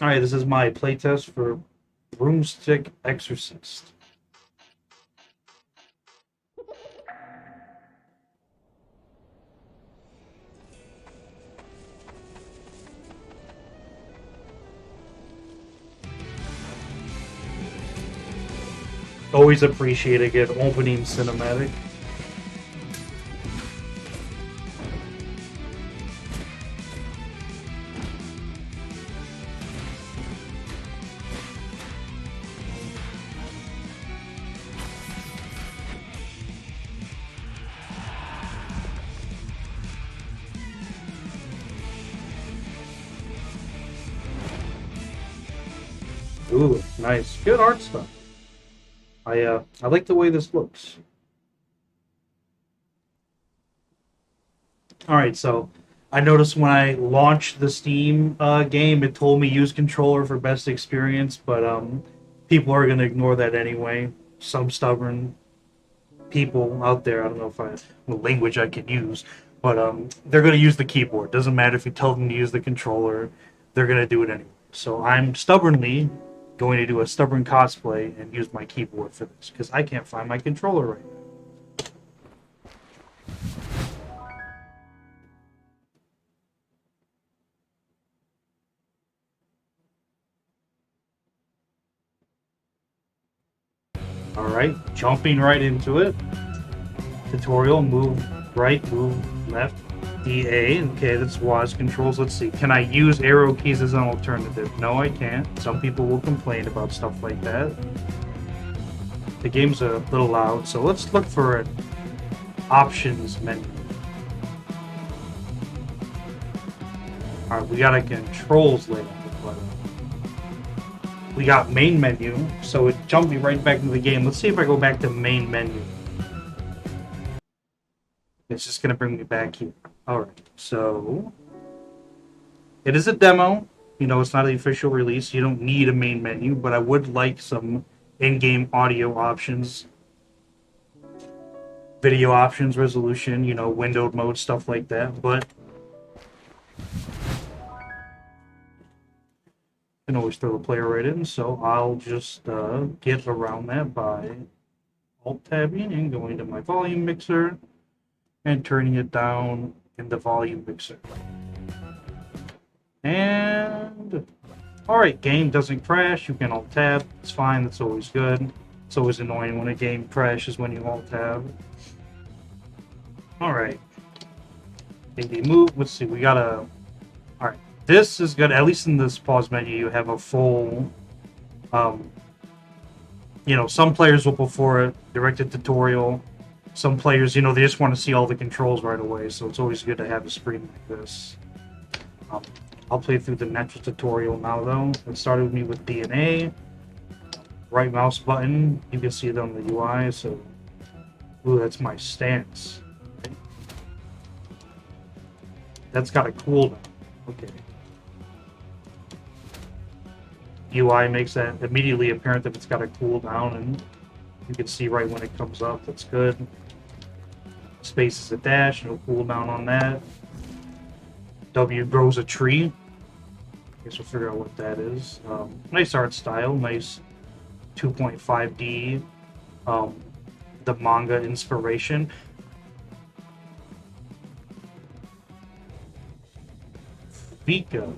Alright, this is my playtest for Broomstick Exorcist. Always appreciate a good opening cinematic. Ooh, nice. Good art stuff. I like the way this looks. Alright, so I noticed when I launched the Steam game, it told me use controller for best experience, but people are gonna ignore that anyway. Some stubborn people out there. I don't know if what language I can use, but they're going to use the keyboard. Doesn't matter if you tell them to use the controller, they're going to do it anyway. So I'm stubbornly going to do a stubborn cosplay and use my keyboard for this because I can't find my controller right now. All right, jumping right into it. Tutorial: move right, move left, EA. Okay, that's WAS controls. Let's see. Can I use arrow keys as an alternative? No, I can't. Some people will complain about stuff like that. The game's a little loud, so let's look for an options menu. Alright, we got a controls layout. We got main menu, so it jumped me right back into the game. Let's see if I go back to main menu. It's just gonna bring me back here. Alright, so it is a demo. You know, it's not the official release. You don't need a main menu, but I would like some in-game audio options, video options, resolution, you know, windowed mode, stuff like that. But I can always throw the player right in, so I'll just get around that by alt-tabbing and going to my volume mixer and turning it down in the volume mixer. And alright, game doesn't crash. You can alt-tab. It's fine. That's always good. It's always annoying when a game crashes when you alt-tab. Alright. AD move. Let's see. We got a... Alright. This is good. At least in this pause menu, you have a full... you know, some players will prefer a directed tutorial. Some players, you know, they just want to see all the controls right away. So it's always good to have a screen like this. I'll play through the natural tutorial now, though. It started with me with DNA. Right mouse button. You can see it on the UI, so... Ooh, that's my stance. Okay. That's got a cooldown. Okay. UI makes that immediately apparent that it's got a cooldown, and you can see right when it comes up. That's good. Space is a dash, no cooldown on that. W grows a tree. Guess we'll figure out what that is. Nice art style, nice 2.5D. The manga inspiration. Vikka,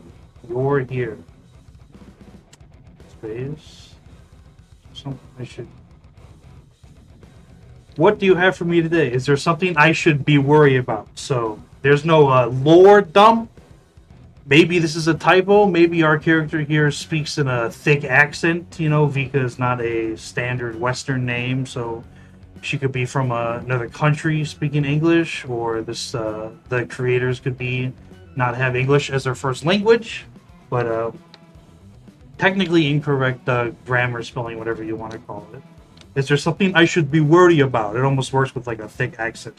you're here. Space. Something I should. What do you have for me today? Is there something I should be worried about? So there's no lore dump. Maybe this is a typo. Maybe our character here speaks in a thick accent. You know, Vika is not a standard Western name, so she could be from another country speaking English, or the creators could be not have English as their first language, but technically incorrect grammar, spelling, whatever you want to call it. Is there something I should be worried about? It almost works with like a thick accent.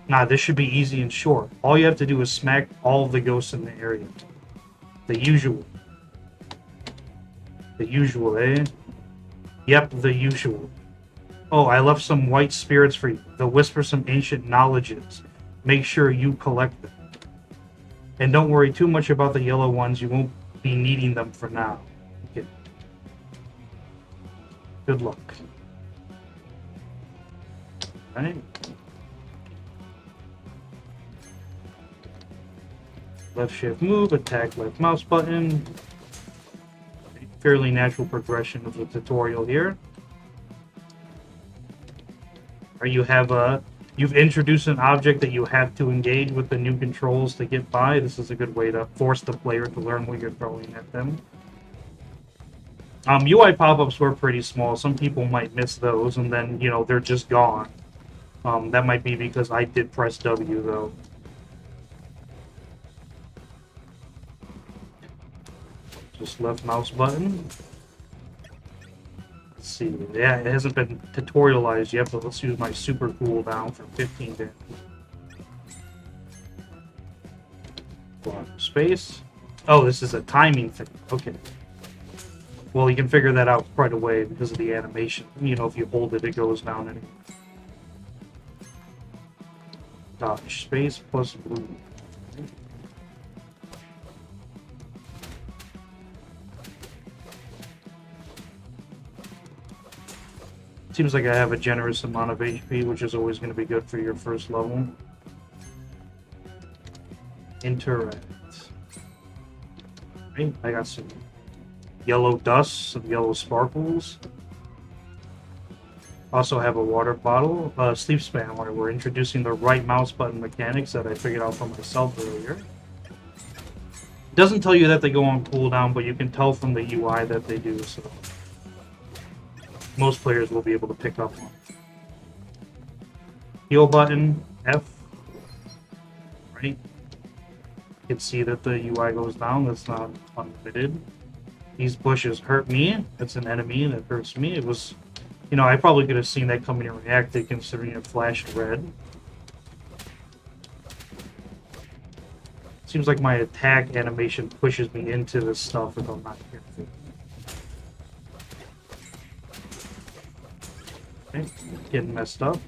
Nah, this should be easy and short. All you have to do is smack all of the ghosts in the area. The usual. The usual, eh? Yep, the usual. Oh, I left some white spirits for you. They'll whisper some ancient knowledges. Make sure you collect them. And don't worry too much about the yellow ones. You won't be needing them for now. Okay. Good luck. Right. Left shift move, attack left mouse button. Fairly natural progression of the tutorial here. Or you have you've introduced an object that you have to engage with the new controls to get by. This is a good way to force the player to learn what you're throwing at them. UI pop-ups were pretty small. Some people might miss those, and then, you know, they're just gone. That might be because I did press W, though. Just left mouse button. Let's see. Yeah, it hasn't been tutorialized yet, but let's use my super cooldown for 15 damage. Block space. Oh, this is a timing thing. Okay. Well, you can figure that out right away because of the animation. You know, if you hold it, it goes down anyway. Dodge space plus blue. Seems like I have a generous amount of HP, which is always going to be good for your first level. Interact. Right, I got some yellow dust, some yellow sparkles. Also have a water bottle, sleep span, where we're introducing the right mouse button mechanics that I figured out for myself earlier. It doesn't tell you that they go on cooldown, but you can tell from the UI that they do, so most players will be able to pick up on. Heal button, F. Right? You can see that the UI goes down, that's not unlimited. These bushes hurt me, that's an enemy that hurts me. It was, you know, I probably could have seen that coming and reacted considering it flashed red. Seems like my attack animation pushes me into this stuff if I'm not careful. Okay, getting messed up.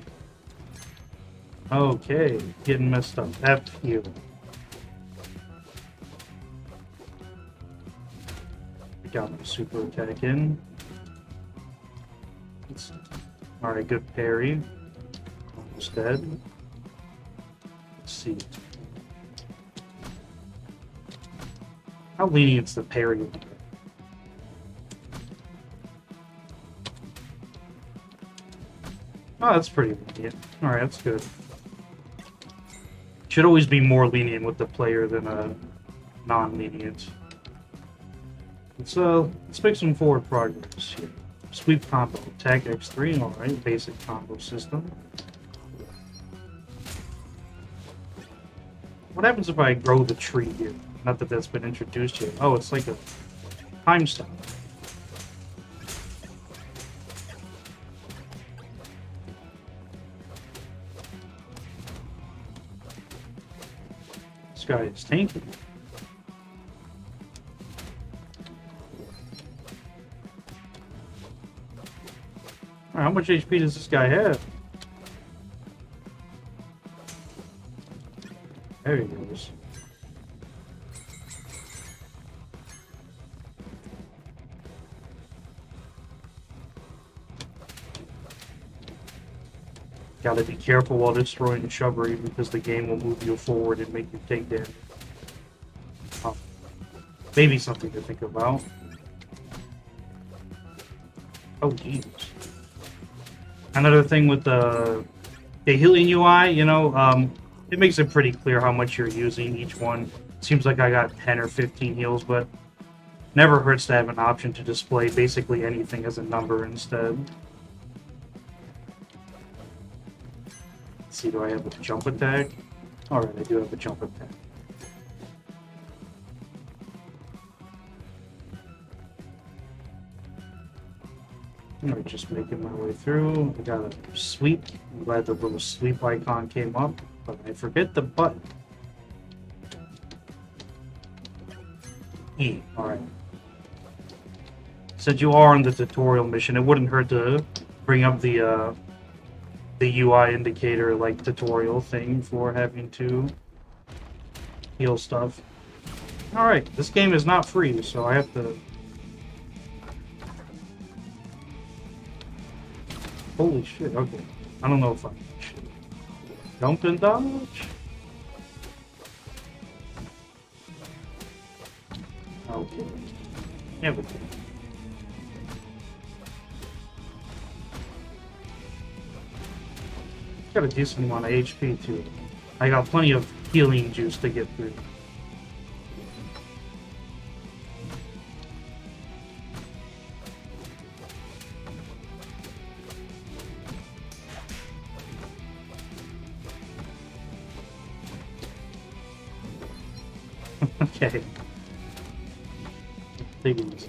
Okay, getting messed up. F you. Got my super attack in. Alright, good parry. Almost dead. Let's see. How lenient's the parry? Oh, that's pretty lenient. Alright, that's good. Should always be more lenient with the player than a non-lenient. Let's make some forward progress here. Sweep combo, attack X3, alright, basic combo system. What happens if I grow the tree here? Not that that's been introduced yet. Oh, it's like a time stop. This guy is tanky. How much HP does this guy have? There he goes. Gotta be careful while destroying shrubbery because the game will move you forward and make you take damage. Oh, maybe something to think about. Oh, jeez. Another thing with the healing UI, you know, it makes it pretty clear how much you're using each one. Seems like I got 10 or 15 heals, but never hurts to have an option to display basically anything as a number instead. Let's see, do I have a jump attack? Alright, I do have a jump attack. Alright, just making my way through. I got a sweep. I'm glad the little sweep icon came up, but I forget the button. E. Alright. Since you are on the tutorial mission, it wouldn't hurt to bring up the UI indicator, like, tutorial thing for having to heal stuff. Alright, this game is not free, so I have to... Holy shit, okay. I don't know if I... Jump and dodge? Okay. Yeah, but... Got a decent amount of HP, too. I got plenty of healing juice to get through. Okay. Take it easy.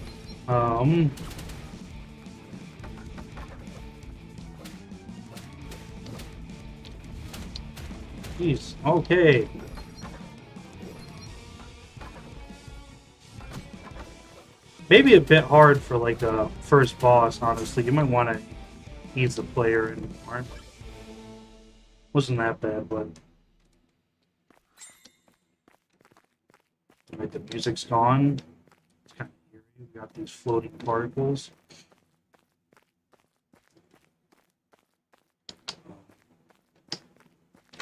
Jeez. Okay. Maybe a bit hard for like a first boss, honestly. You might want to ease the player in more. Wasn't that bad, but... Right, the music's gone. It's kind of eerie. We got these floating particles.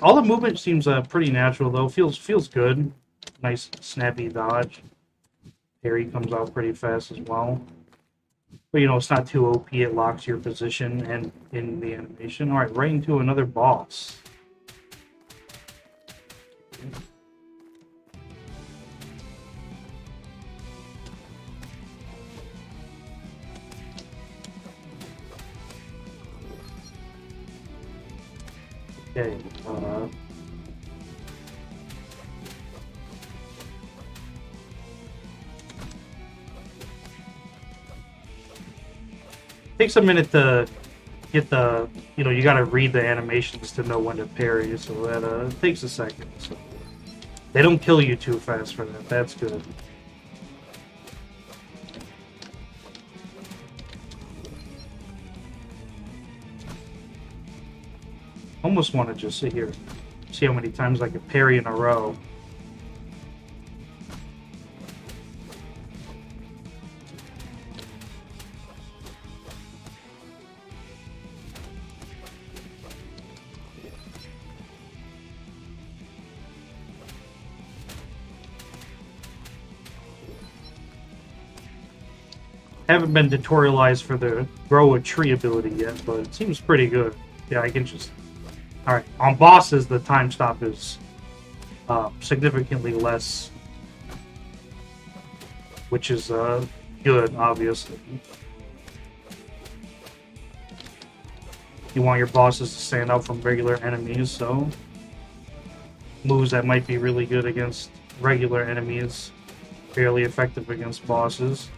All the movement seems pretty natural, though. Feels good. Nice, snappy dodge. Parry comes out pretty fast as well. But, you know, it's not too OP. It locks your position and in the animation. All right, right into another boss. Okay, takes a minute to get the, you know, you gotta read the animations to know when to parry, so that takes a second. So they don't kill you too fast for that. That's good. Almost want to just sit here, see how many times I can parry in a row. Haven't been tutorialized for the grow a tree ability yet, but it seems pretty good. Yeah, I can just... Alright, on bosses, the time stop is significantly less, which is good, obviously. You want your bosses to stand out from regular enemies, so moves that might be really good against regular enemies, fairly effective against bosses.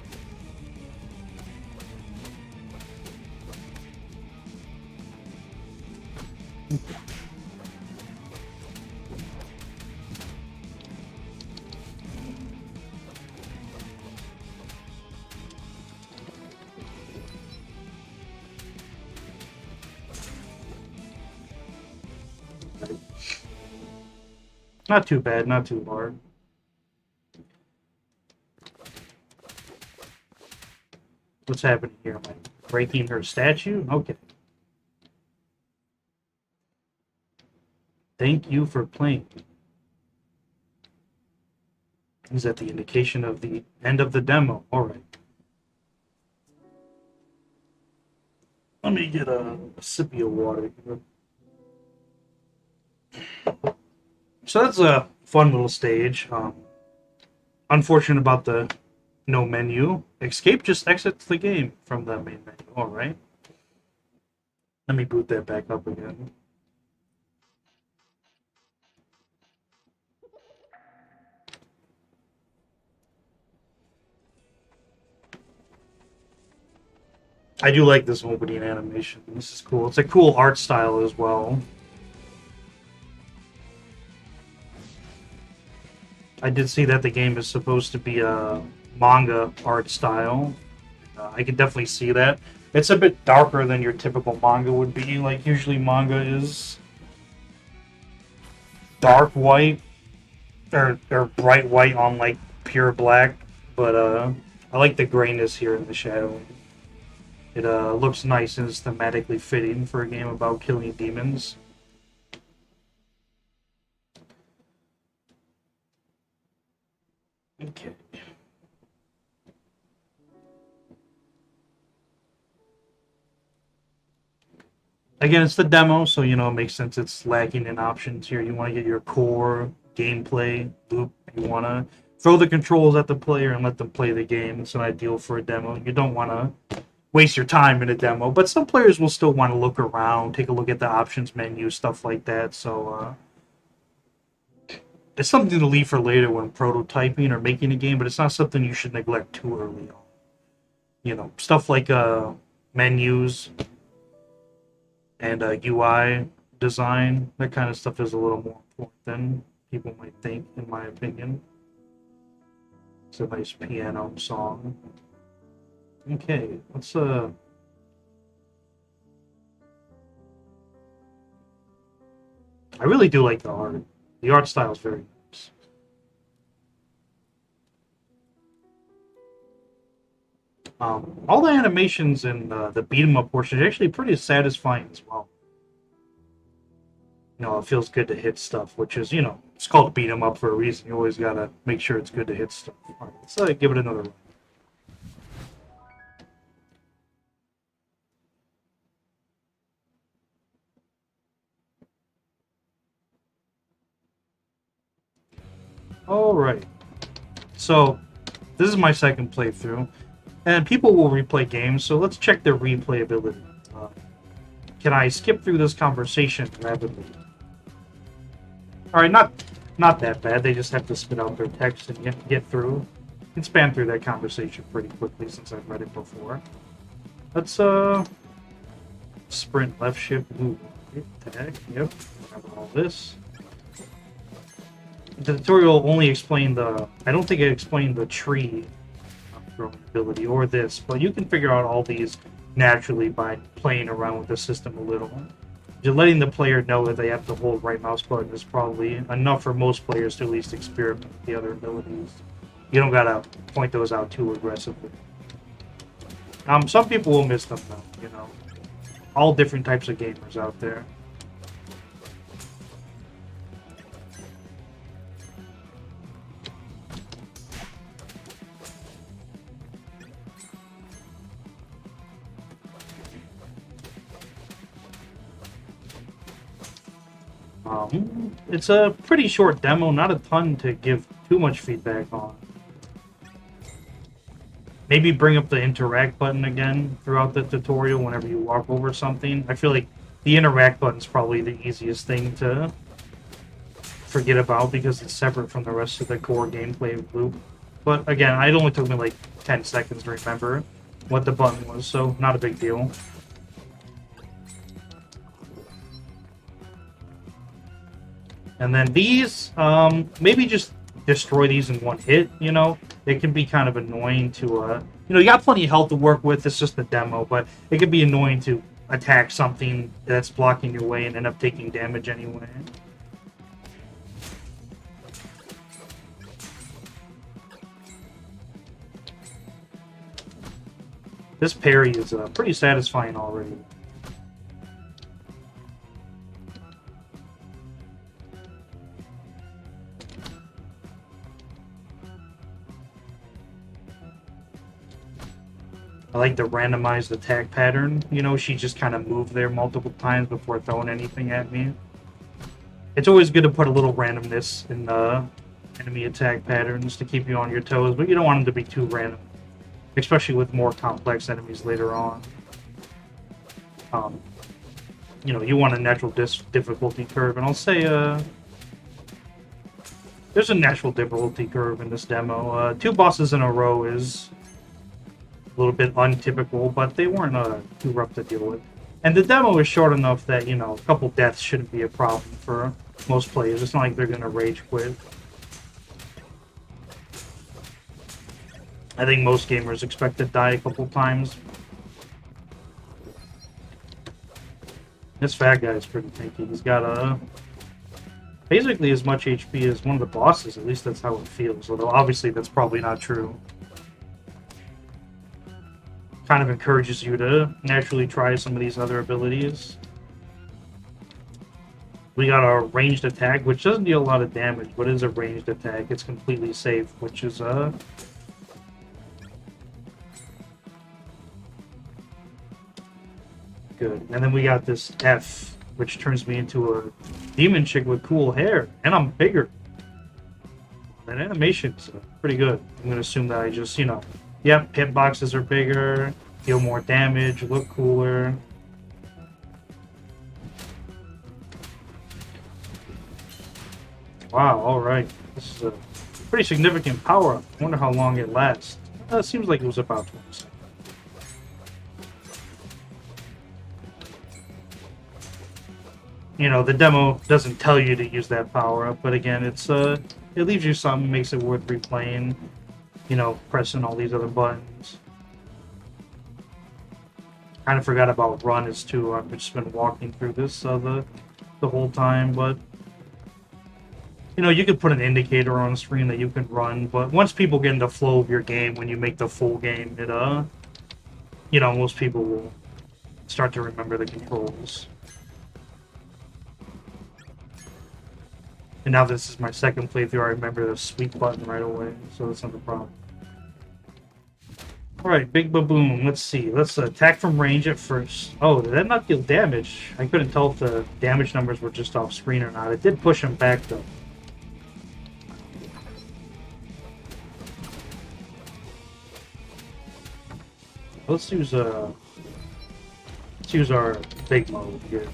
Not too bad, not too hard. What's happening here? Am I breaking her statue? Okay. Thank you for playing. Is that the indication of the end of the demo? Alright. Let me get a sip of water here. So that's a fun little stage. Unfortunate about the no menu. Escape just exits the game from the main menu. Alright. Let me boot that back up again. I do like this opening animation. This is cool. It's a cool art style as well. I did see that the game is supposed to be a manga art style. I can definitely see that. It's a bit darker than your typical manga would be. Like, usually manga is dark white or bright white on, like, pure black, but I like the grayness here in the shadow. It looks nice and is thematically fitting for a game about killing demons. Okay. Again, it's the demo, so you know it makes sense it's lacking in options here. You want to get your core gameplay loop. You want to throw the controls at the player and let them play the game. It's an ideal for a demo. You don't want to waste your time in a demo, but some players will still want to look around, take a look at the options menu, stuff like that. So it's something to leave for later when prototyping or making a game, but it's not something you should neglect too early on. You know, stuff like menus and UI design, that kind of stuff is a little more important than people might think, in my opinion. It's a nice piano song. Okay, let's I really do like the art. The art style is very nice. All the animations in the beat 'em up portion are actually pretty satisfying as well. You know, it feels good to hit stuff, which is, you know, it's called beat 'em up for a reason. You always gotta make sure it's good to hit stuff. All right, let's give it another run. All right. So, this is my second playthrough, and people will replay games, so let's check their replayability. Can I skip through this conversation rapidly? All right, not that bad. They just have to spit out their text and get through. You can span through that conversation pretty quickly since I've read it before. Let's sprint left shift move. Attack. Yep. Have all this. The tutorial only explained the. I don't think it explained the tree throwing ability or this, but you can figure out all these naturally by playing around with the system a little. Just letting the player know that they have to hold right mouse button is probably enough for most players to at least experiment with the other abilities. You don't gotta point those out too aggressively. Some people will miss them though, you know. All different types of gamers out there. It's a pretty short demo, not a ton to give too much feedback on. Maybe bring up the interact button again throughout the tutorial whenever you walk over something. I feel like the interact button is probably the easiest thing to forget about because it's separate from the rest of the core gameplay loop. But again, it only took me like 10 seconds to remember what the button was, so not a big deal. And then these, maybe just destroy these in one hit, you know? It can be kind of annoying to, you know, you got plenty of health to work with, it's just a demo, but it can be annoying to attack something that's blocking your way and end up taking damage anyway. This parry is pretty satisfying already. I like the randomized attack pattern. You know, she just kind of moved there multiple times before throwing anything at me. It's always good to put a little randomness in the enemy attack patterns to keep you on your toes, but you don't want them to be too random, especially with more complex enemies later on. You know, you want a natural difficulty curve, and I'll say there's a natural difficulty curve in this demo. 2 bosses in a row is a little bit untypical, but they weren't too rough to deal with. And the demo is short enough that, you know, a couple deaths shouldn't be a problem for most players. It's not like they're going to rage quit. I think most gamers expect to die a couple times. This fat guy is pretty tanky. He's got a basically as much HP as one of the bosses. At least that's how it feels. Although obviously that's probably not true. Kind of encourages you to naturally try some of these other abilities. We got our ranged attack, which doesn't deal a lot of damage, but is a ranged attack. It's completely safe, which is good. And then we got this F, which turns me into a demon chick with cool hair, and I'm bigger. That animation's pretty good. I'm gonna assume that I just, yep, hitboxes are bigger, deal more damage, look cooler. Wow, alright. This is a pretty significant power-up. I wonder how long it lasts. It seems like it was about 20 seconds. The demo doesn't tell you to use that power-up, but again, it leaves you something, makes it worth replaying, pressing all these other buttons. Kind of forgot about run as too. I've just been walking through this the whole time, but you could put an indicator on the screen that you can run, but once people get into the flow of your game, when you make the full game, most people will start to remember the controls. And now this is my second playthrough, I remember the sweep button right away, so that's not a problem. Alright, Big Baboon, let's see. Let's attack from range at first. Oh, did that not deal damage? I couldn't tell if the damage numbers were just off screen or not. It did push him back, though. Let's use our big mode here.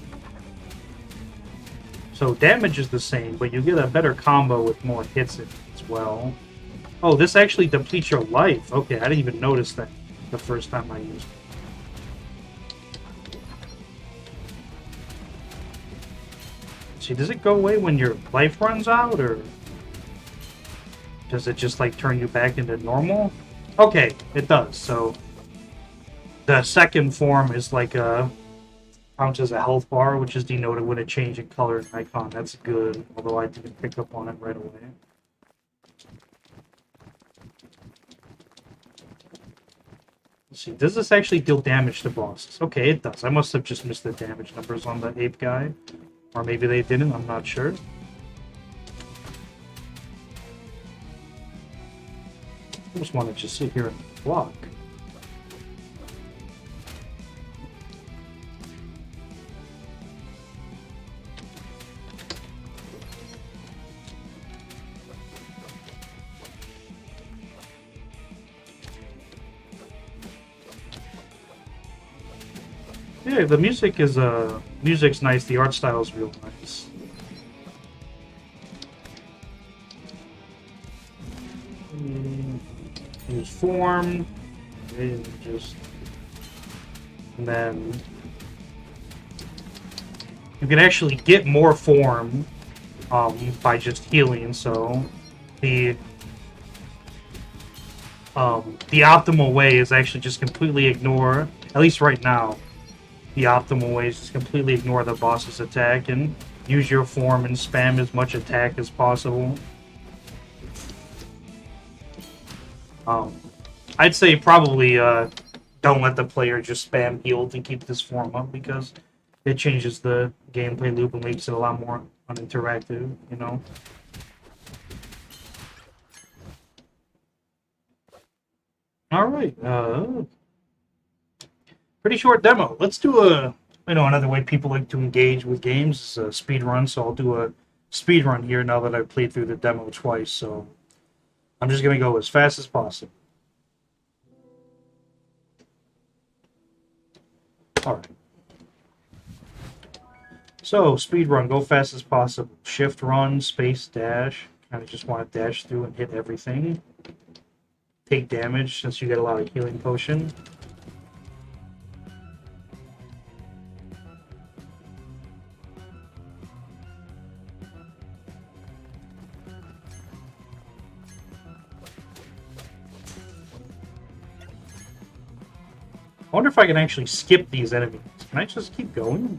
So damage is the same, but you get a better combo with more hits in it as well. Oh, this actually depletes your life. Okay, I didn't even notice that the first time I used it. See, does it go away when your life runs out, or does it just like turn you back into normal? Okay, it does. So the second form is like counts as a health bar, which is denoted when it changes in color and icon. That's good, although I didn't pick up on it right away. Let's see, does this actually deal damage to bosses? Okay, it does. I must have just missed the damage numbers on the ape guy. Or maybe they didn't, I'm not sure. I just want to just sit here and block. Yeah, the music's nice, the art style is real nice. Use form, and then you can actually get more form by just healing, so the optimal way is actually just completely ignore, at least right now, the optimal way is just completely ignore the boss's attack and use your form and spam as much attack as possible. I'd say probably don't let the player just spam heal to keep this form up, because it changes the gameplay loop and makes it a lot more uninteractive, Alright, pretty short demo. Let's do another way people like to engage with games is a speed run, so I'll do a speed run here now that I've played through the demo twice, so I'm just going to go as fast as possible. Alright. So, speed run, go fast as possible. Shift run, space dash. Kind of just want to dash through and hit everything. Take damage since you get a lot of healing potion. I wonder if I can actually skip these enemies. Can I just keep going?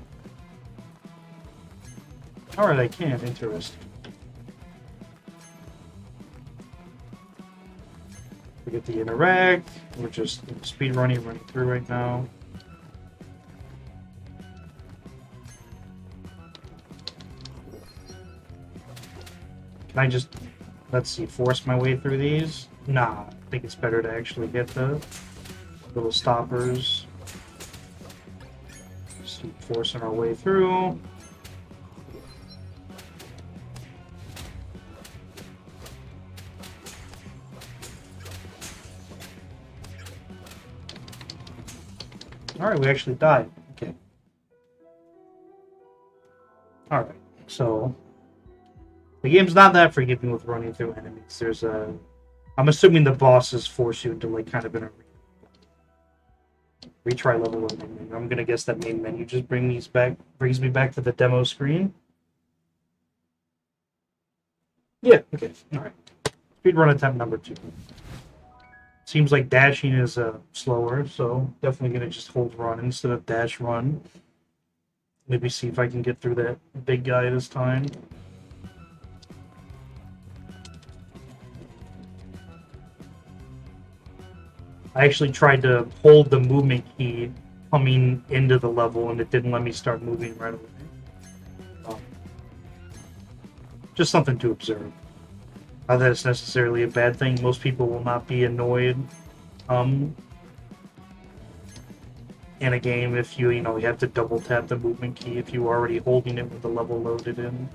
Alright, I can. Interesting. We get to interact. We're just speed running through right now. Can I just, let's see, force my way through these? Nah, I think it's better to actually get the little stoppers. Just keep forcing our way through. Alright, we actually died. Okay. Alright, so the game's not that forgiving with running through enemies. There's a... I'm assuming the bosses force you into, like, kind of in a retry level of menu. I'm gonna guess that main menu just brings me back to the demo screen. Yeah, okay, alright. Speedrun attempt number 2. Seems like dashing is slower, so definitely gonna just hold run instead of dash run. Maybe see if I can get through that big guy this time. I actually tried to hold the movement key coming into the level, and it didn't let me start moving right away. Just something to observe. Not that it's necessarily a bad thing. Most people will not be annoyed in a game if you have to double tap the movement key if you're already holding it with the level loaded in.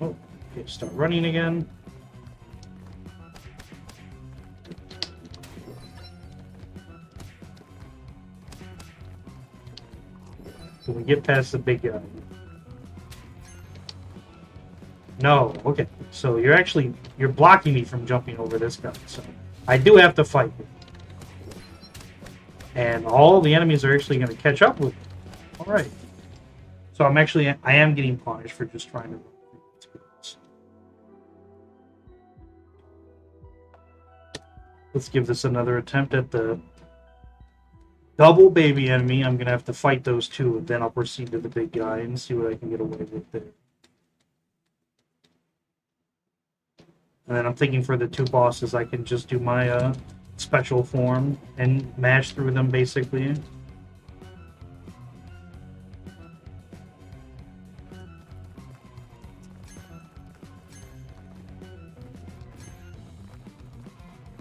Oh, okay, start running again. Can we get past the big guy? No, okay. So you're blocking me from jumping over this guy, so I do have to fight you. And all the enemies are actually going to catch up with me. Alright. So I am getting punished for just trying to run through this. Let's give this another attempt at the double baby enemy. I'm going to have to fight those two, and then I'll proceed to the big guy and see what I can get away with there. And then I'm thinking for the two bosses, I can just do my special form and mash through them, basically.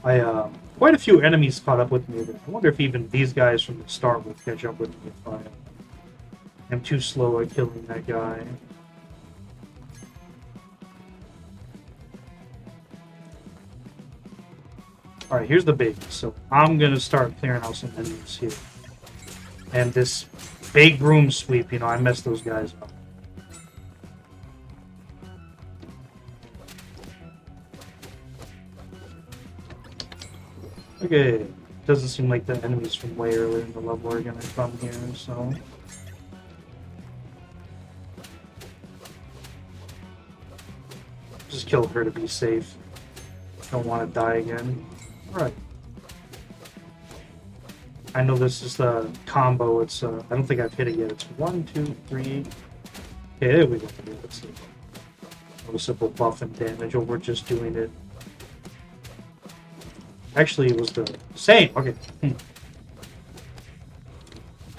Quite a few enemies caught up with me. I wonder if even these guys from the start will catch up with me if I am too slow at killing that guy. Alright, here's the big. So I'm going to start clearing out some enemies here. And this big broom sweep, I messed those guys up. Okay, doesn't seem like the enemies from way earlier in the level are going to come here, so... Just kill her to be safe. Don't want to die again. Alright. I know this is the combo. It's I don't think I've hit it yet. It's 1, 2, 3. Okay, there we go. Let's see. Noticeable buff and damage over just doing it. Actually, it was the same. Okay. I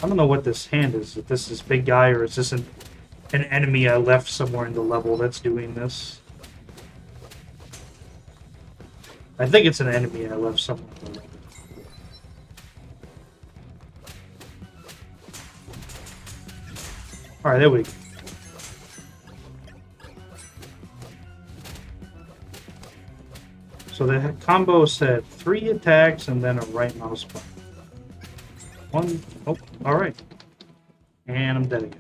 don't know what this hand is. If this is big guy or is this an enemy I left somewhere in the level that's doing this. I think it's an enemy I left somewhere in the level. Alright, there we go. So the combo said 3 attacks and then a right mouse button. 1, oh, alright. And I'm dead again.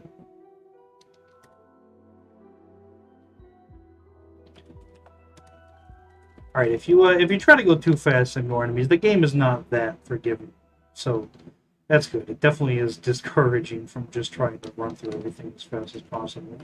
Alright, if you try to go too fast and ignore enemies, the game is not that forgiving. So that's good. It definitely is discouraging from just trying to run through everything as fast as possible.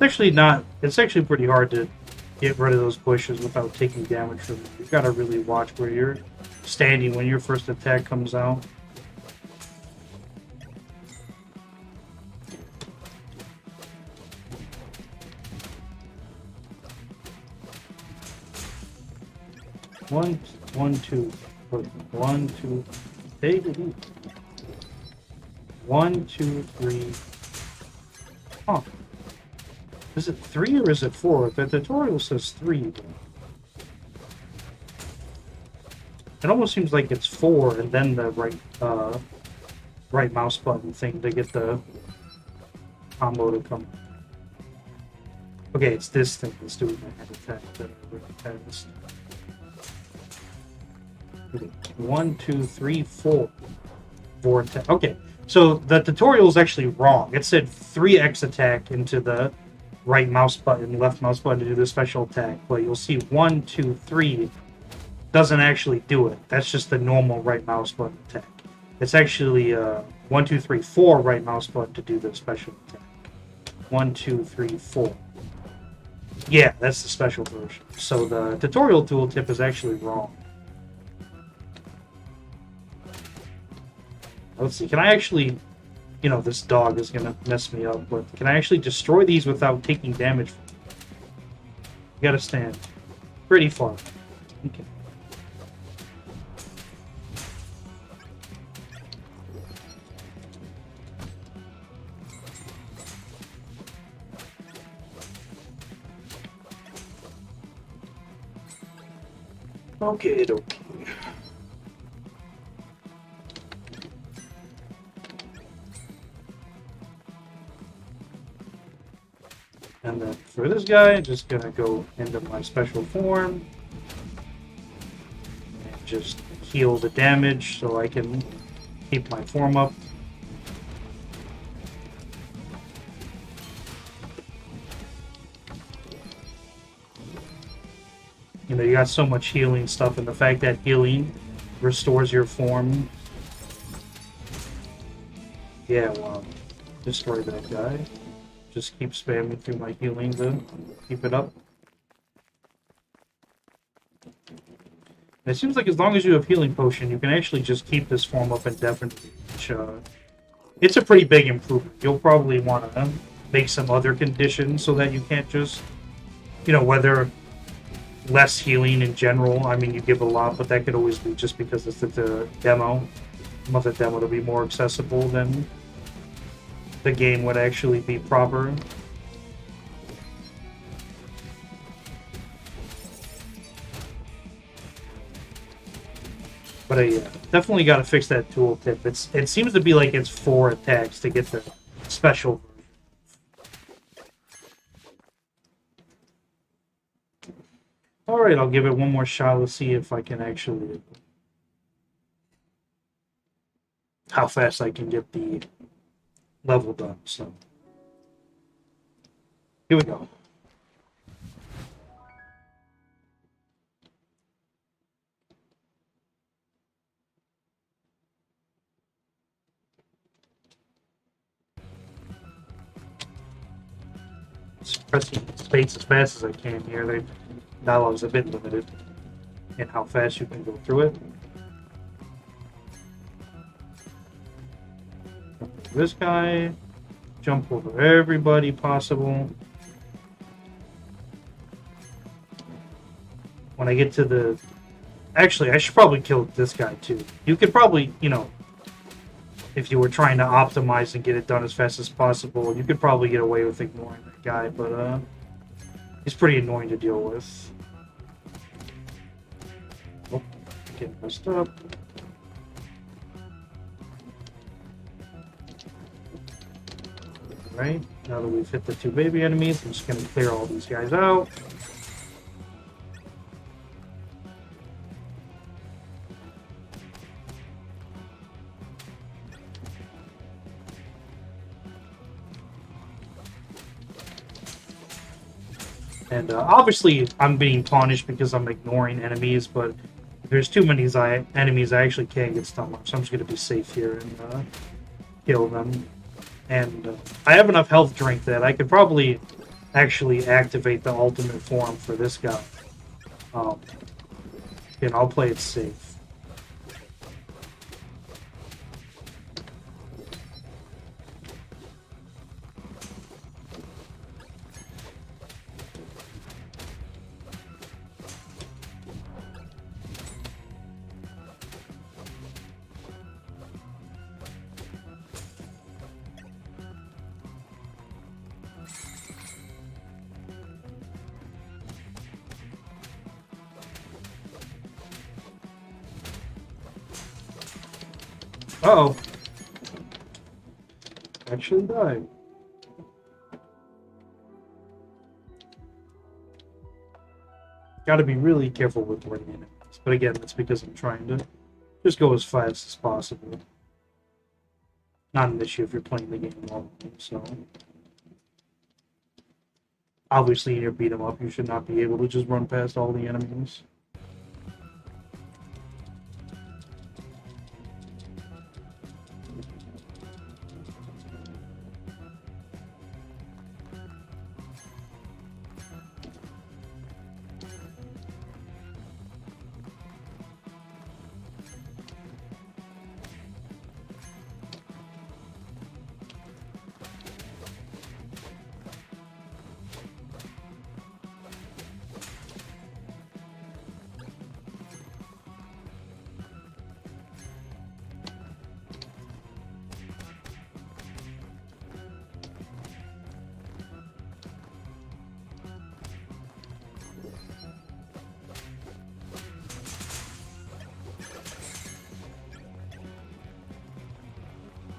It's actually not. It's actually pretty hard to get rid of those bushes without taking damage from them. You've got to really watch where you're standing when your first attack comes out. One, two, 1, 2, 3. Huh. Is it 3 or is it 4? The tutorial says 3. It almost seems like it's 4 and then the right mouse button thing to get the combo to come. Okay, it's this thing that's doing my hand attack that I already passed. 1, 2, 3, 4. Vortex. Okay, so the tutorial is actually wrong. It said 3x attack into the right mouse button, left mouse button to do the special attack, but you'll see 1, 2, 3 doesn't actually do it. That's just the normal right mouse button attack. It's actually 1, 2, 3, 4 right mouse button to do the special attack. 1, 2, 3, 4. Yeah, that's the special version. So the tutorial tooltip is actually wrong. Let's see, can I actually, this dog is going to mess me up, but can I actually destroy these without taking damage from them? You gotta stand pretty far. Okay. Okay. And then for this guy, I'm just gonna go into my special form and just heal the damage so I can keep my form up. You got so much healing stuff, and the fact that healing restores your form. Yeah, well, destroy that guy. Just keep spamming through my healing to keep it up. And it seems like as long as you have healing potion, you can actually just keep this form up indefinitely, which it's a pretty big improvement. You'll probably want to make some other conditions so that you can't just, whether less healing in general. I mean, you give a lot, but that could always be just because it's the demo. I want the demo to be more accessible than the game would actually be proper. But I definitely got to fix that tooltip. It seems to be like it's 4 attacks to get the special version. Alright, I'll give it one more shot. Let's see if I can actually... how fast I can get the level done. So here we go. Just pressing space as fast as I can here. The dialogue's a bit limited in how fast you can go through it. This guy, jump over everybody possible. When I get to the... Actually, I should probably kill this guy too. You could probably, if you were trying to optimize and get it done as fast as possible, you could probably get away with ignoring that guy, but he's pretty annoying to deal with. Oh, getting messed up. Right, now that we've hit the 2 baby enemies, I'm just going to clear all these guys out. And obviously I'm being punished because I'm ignoring enemies, but if there's too many enemies, I actually can't get stunned on, so I'm just going to be safe here and kill them. And I have enough health drink that I could probably actually activate the ultimate form for this guy. Um, and I'll play it safe. Uh-oh. Actually died. Gotta be really careful with wording enemies. But again, that's because I'm trying to just go as fast as possible. Not an issue if you're playing the game alone, so... Obviously, in your beat 'em up, you should not be able to just run past all the enemies.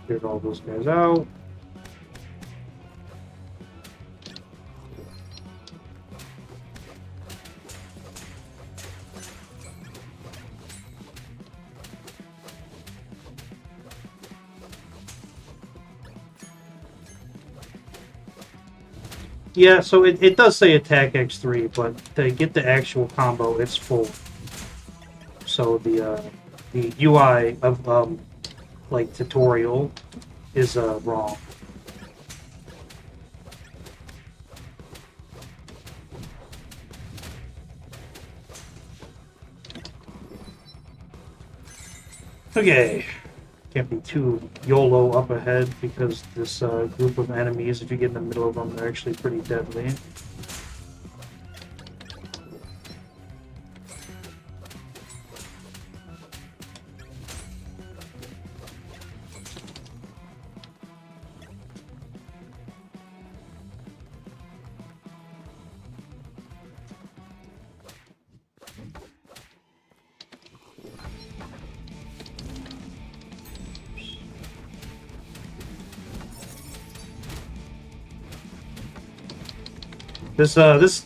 Get all those guys out. Yeah, so it does say attack X3, but to get the actual combo, it's full. So the UI of like tutorial is wrong. Okay, can't be too YOLO up ahead because this group of enemies, if you get in the middle of them, they're actually pretty deadly.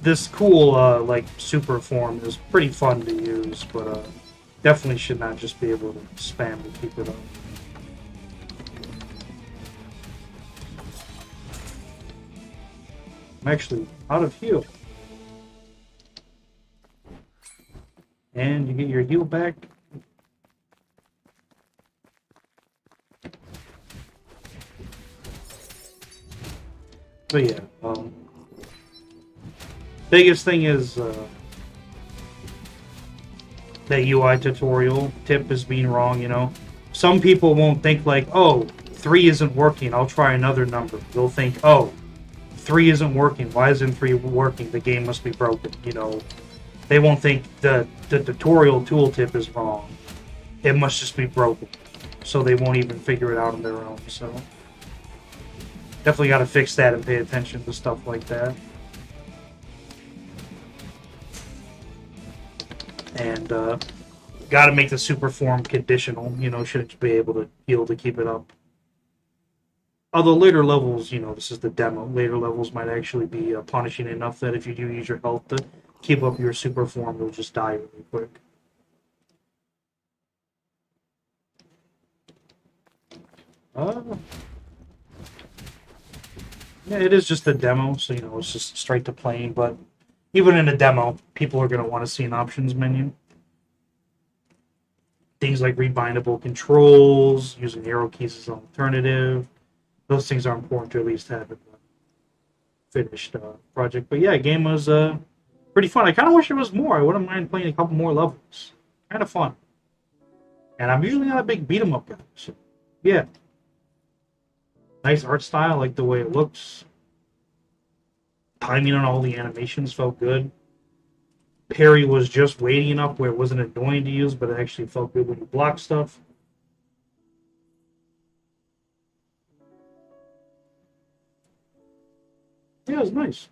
This cool like super form is pretty fun to use, but definitely should not just be able to spam to keep it up. I'm actually out of heal. And you get your heal back. So yeah, biggest thing is that UI tutorial tip is being wrong, you know. Some people won't think like, oh, 3 isn't working, I'll try another number. They'll think, oh, 3 isn't working, why isn't 3 working? The game must be broken, you know. They won't think the tutorial tooltip is wrong. It must just be broken. So they won't even figure it out on their own, so... Definitely gotta fix that and pay attention to stuff like that. And got to make the super form conditional. You know, shouldn't be able to keep it up. Although later levels, you know, this is the demo. Later levels might actually be punishing enough that if you do use your health to keep up your super form, you'll just die really quick. Yeah, it is just a demo, so you know it's just straight to playing. But even in a demo, people are going to want to see an options menu. Things like rebindable controls, using arrow keys as an alternative. Those things are important to at least have it. finished project. But yeah, game was pretty fun. I kind of wish there was more. I wouldn't mind playing a couple more levels. Kind of fun. And I'm usually not a big beat 'em up guy. So yeah, nice art style. Like the way it looks. Timing on all the animations felt good. Parry was just weighty enough where it wasn't annoying to use, but it actually felt good when you block stuff. Yeah, it was nice.